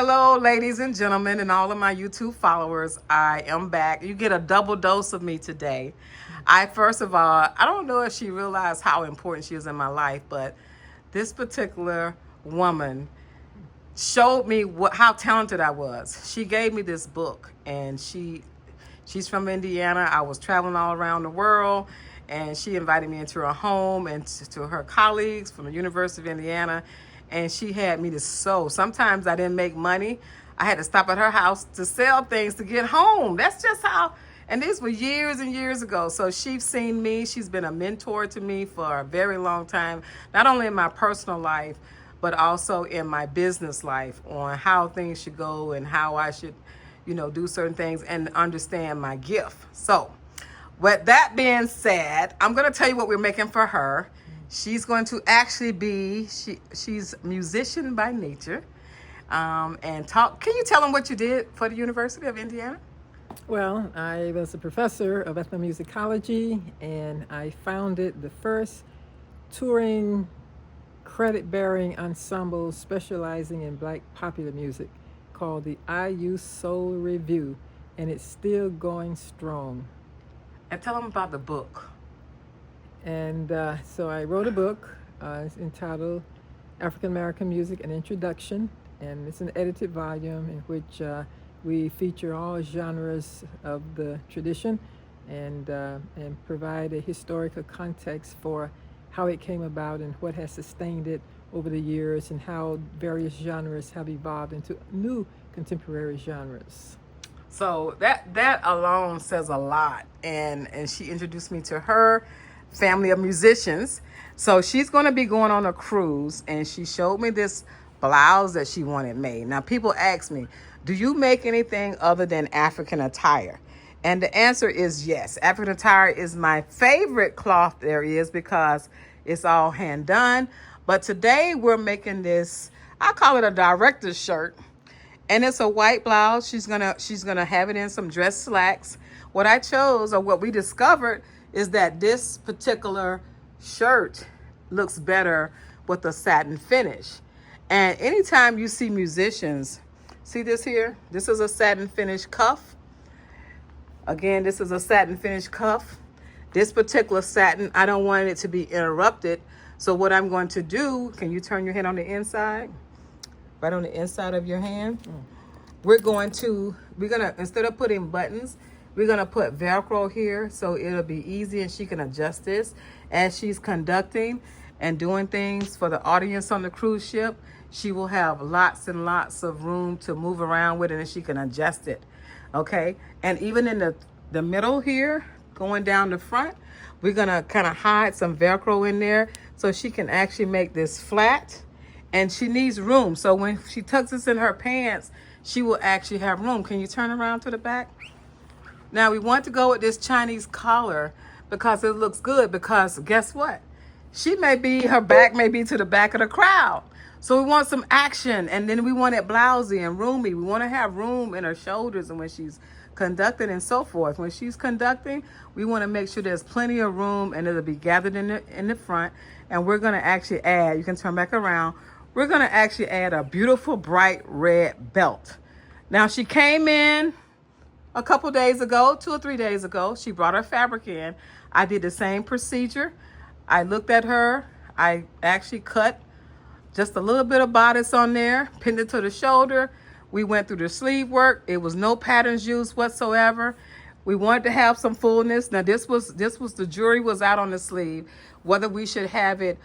Hello, ladies and gentlemen, and all of my YouTube followers. I am back. You get a double dose of me today. First of all, I don't know if she realized how important she is in my life, but this particular woman showed me how talented I was. She gave me this book, and she's from Indiana. I was traveling all around the world, and she invited me into her home and to her colleagues from the University of Indiana, and she had me to sew. Sometimes I didn't make money. I had to stop at her house to sell things to get home. That's just how, and these were years and years ago. So she's seen me. She's been a mentor to me for a very long time, not only in my personal life, but also in my business life on how things should go and how I should, do certain things and understand my gift. So with that being said, I'm going to tell you what we're making for her. She's going to actually she's a musician by nature. And talk. Can you tell them what you did for the University of Indiana? Well, I was a professor of ethnomusicology, and I founded the first touring credit-bearing ensemble specializing in Black popular music called the IU Soul Review, and it's still going strong. And tell them about the book. And so I wrote a book it's entitled African American Music: An Introduction, and it's an edited volume in which we feature all genres of the tradition and provide a historical context for how it came about and what has sustained it over the years and how various genres have evolved into new contemporary genres. So that alone says a lot. And she introduced me to her family of musicians. So she's going to be going on a cruise, and she showed me this blouse that she wanted made. Now, people ask me, do you make anything other than African attire? And the answer is yes. African attire is my favorite cloth there is because it's all hand done. But today we're making this, I call it a director's shirt. And it's a white blouse. She's gonna have it in some dress slacks. What I chose, or what we discovered, is that this particular shirt looks better with a satin finish. And anytime you see musicians, see this here? This is a satin finish cuff. Again, this is a satin finish cuff. This particular satin, I don't want it to be interrupted. So what I'm going to do, can you turn your hand on the inside? Right on the inside of your hand. We're gonna, instead of putting buttons, we're gonna put Velcro here so it'll be easy and she can adjust this as she's conducting and doing things for the audience on the cruise ship. She will have lots and lots of room to move around with it, and she can adjust it. Okay, and even in the middle here, going down the front, we're gonna kind of hide some Velcro in there so she can actually make this flat. And she needs room, so when she tucks this in her pants, she will actually have room. Can you turn around to the back? Now we want to go with this Chinese collar because it looks good, because guess what? Her back may be to the back of the crowd. So we want some action, and then we want it blousy and roomy. We want to have room in her shoulders and when she's conducting and so forth. When she's conducting, we want to make sure there's plenty of room and it'll be gathered in the front. And we're going to actually add, you can turn back around, we're going to actually add a beautiful bright red belt. Now she came in a couple days ago, 2 or 3 days ago. She brought her fabric in. I did the same procedure. I looked at her. I actually cut just a little bit of bodice on there, pinned it to the shoulder. We went through the sleeve work. It was no patterns used whatsoever. We wanted to have some fullness. Now this was the jury was out on the sleeve, whether we should have it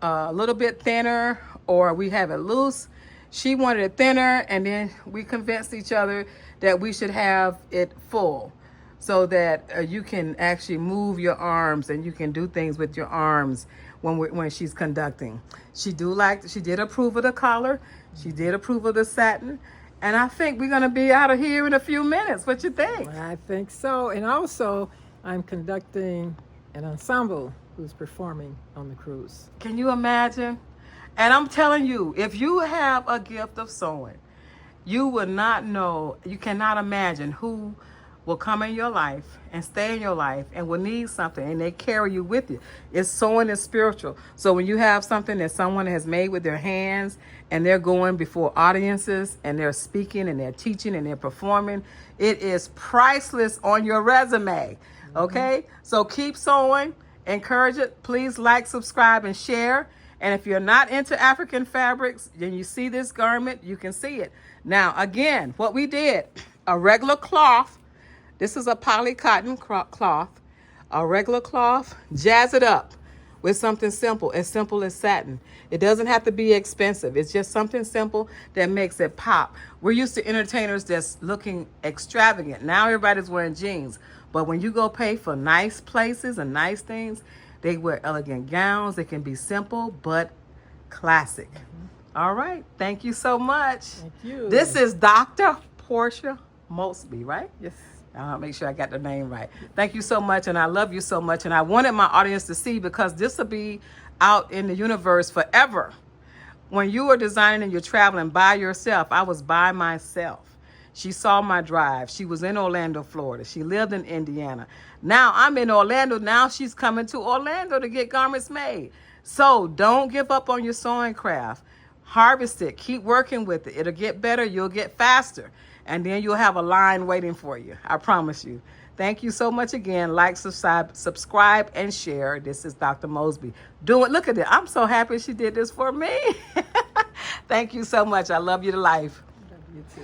a little bit thinner or we have it loose. She wanted it thinner, and then we convinced each other that we should have it full so that you can actually move your arms and you can do things with your arms when she's conducting. She did approve of the collar. She did approve of the satin. And I think we're going to be out of here in a few minutes. What you think? I think so. And also, I'm conducting an ensemble who's performing on the cruise. Can you imagine? And I'm telling you, if you have a gift of sewing, you will not know, you cannot imagine who will come in your life and stay in your life and will need something, and they carry you with you. It's sowing is spiritual. So when you have something that someone has made with their hands and they're going before audiences and they're speaking and they're teaching and they're performing, it is priceless on your resume. Okay? So keep sewing. Encourage it. Please like, subscribe, and share. And if you're not into African fabrics, then you see this garment, you can see it. Now, again, what we did, a regular cloth. This is a poly cotton cloth. A regular cloth, jazz it up with something simple as satin. It doesn't have to be expensive. It's just something simple that makes it pop. We're used to entertainers that's looking extravagant. Now everybody's wearing jeans. But when you go pay for nice places and nice things, they wear elegant gowns. They can be simple but classic. All right. Thank you so much. Thank you. This is Dr. Portia Mosby, right? Yes. I'll make sure I got the name right. Thank you so much, and I love you so much. And I wanted my audience to see, because this will be out in the universe forever. When you are designing and you're traveling by yourself, I was by myself. She saw my drive. She was in Orlando, Florida. She lived in Indiana. Now I'm in Orlando. Now she's coming to Orlando to get garments made. So don't give up on your sewing craft. Harvest it. Keep working with it. It'll get better. You'll get faster. And then you'll have a line waiting for you. I promise you. Thank you so much again. Like, subscribe, and share. This is Dr. Mosby. Look at it. I'm so happy she did this for me. Thank you so much. I love you to life. Love you too.